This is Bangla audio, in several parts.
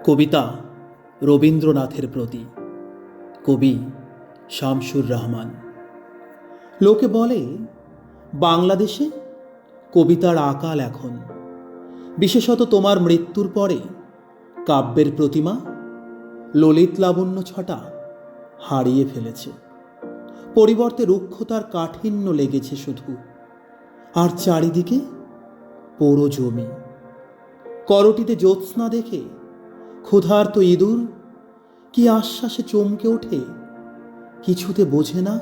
কবিতা রবীন্দ্রনাথের প্রতি। কবি শামসুর রহমান। লোকে বলে বাংলাদেশে কবিতার আকাল এখন, বিশেষত তোমার মৃত্যুর পরে কাব্যের প্রতিমা ললিত লাবণ্য ছটা হারিয়ে ফেলেছে। পরিবর্তে রুক্ষতার কাঠিন্য লেগেছে শুধু, আর চারিদিকে পোড়ো জমি। করটিতে জ্যোৎস্না দেখে ক্ষুধার্ত ইঁদুর কি আশ্বাসে চমকে ওঠে, কিছুতে বোঝে না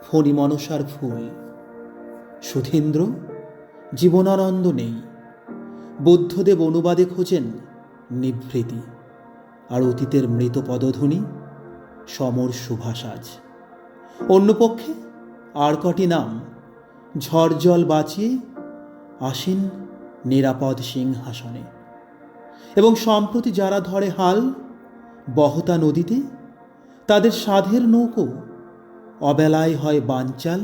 ফণি মনসার ফুল। সুধীন্দ্র জীবনানন্দ নেই, বুদ্ধদেব অনুবাদে খোঁজেন নিভৃতি, আর অতীতের মৃত পদধ্বনি সমর সুভাষাজ। অন্যপক্ষে আর কটি নাম ঝড় জল বাঁচিয়ে আসীন নিরাপদ সিংহাসনে, এবং সম্প্রতি যারা ধরে হাল বহতা নদীতে, তাদের সাধের নৌকো অবেলায় হয় বানচাল,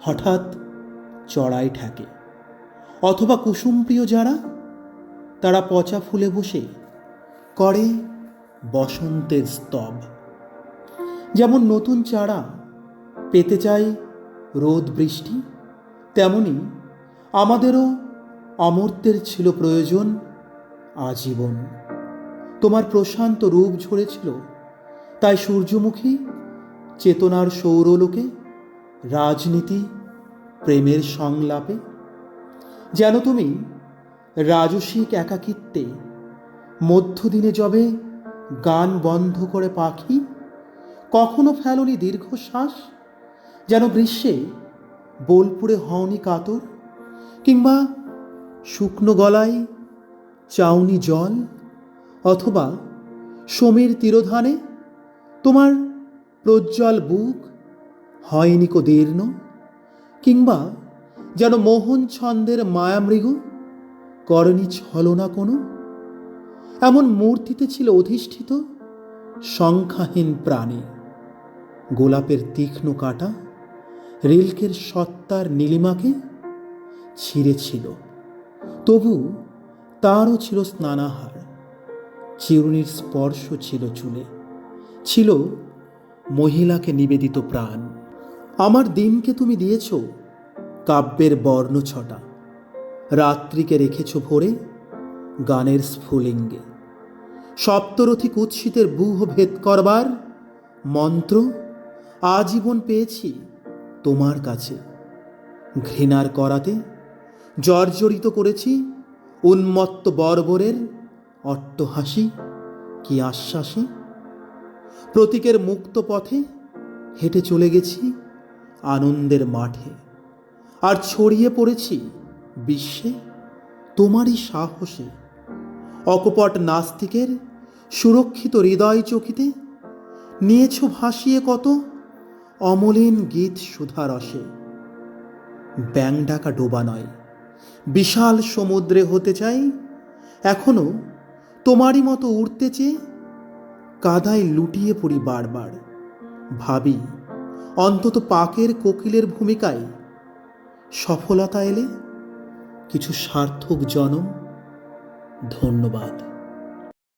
হঠাৎ চড়াই ঠেকে। অথবা কুসুমপ্রিয় যারা, তারা পচা ফুলে বসে করে বসন্তের স্তব। যেমন নতুন চারা পেতে চাই রোদ বৃষ্টি, তেমনি আমাদেরও অমর্ত্যের ছিল প্রয়োজন আজীবন। তোমার প্রশান্ত রূপ ঝরেছিল তাই সূর্যমুখী চেতনার সৌরলোকে, রাজনীতি প্রেমের সংলাপে। যেন তুমি রাজসিক একাকিত্বে মধ্যদিনে যবে গান বন্ধ করে পাখি, কখনো ফেলনি দীর্ঘশ্বাস, যেন গ্রীষ্মে বোলপুরে হওনি কাতর, কিংবা শুকনো গলায় চাউনি জল, অথবা সমীর তিরোধানে তোমার প্রজ্জ্বল বুক হয়নি কো দীর্ণ, কিংবা যেন মোহন ছন্দের মায়ামৃগ করেনি ছলনা কোনো। এমন মূর্তিতে ছিল অধিষ্ঠিত সংখ্যাহীন প্রাণী। গোলাপের তীক্ষ্ণ কাঁটা রিল্কের সত্তার নীলিমাকে ছিঁড়েছিল, তবু তারও ছিল স্নানাহার। চিরুনির স্পর্শ ছিল চুলে, ছিল মহিলাকে নিবেদিত প্রাণ। আমার দিনকে তুমি দিয়েছ কাব্যের বর্ণ ছটা, রাত্রিকে রেখেছ ভরে গানের স্ফুলিঙ্গে। সপ্তরথী কুৎসিতের বুহ ভেদ করবার মন্ত্র আজীবন পেয়েছি তোমার কাছে। ঘৃণার করাতে জর্জরিত করেছি উন্মত্ত বর্বরের অট্টহাসি, কি আশ্বাসে। প্রতীকের মুক্ত পথে হেঁটে চলে গেছি আনন্দের মাঠে, আর ছড়িয়ে পড়েছি বিশ্বে তোমারই সাহসে। অকপট নাস্তিকের সুরক্ষিত হৃদয় চকিতে নিয়েছ ভাসিয়ে কত অমলিন গীত সুধারসে। ব্যাং ডাকা ডোবা নয়, বিশাল সমুদ্রে হতে চাই এখনো তোমারই মতো উড়তে চেয়ে। কাদায় লুটিয়ে পড়ি বারবার, ভাবি অন্তত পাকের কোকিলের ভূমিকায় সফলতা এলে কিছু সার্থক জনম। ধন্যবাদ।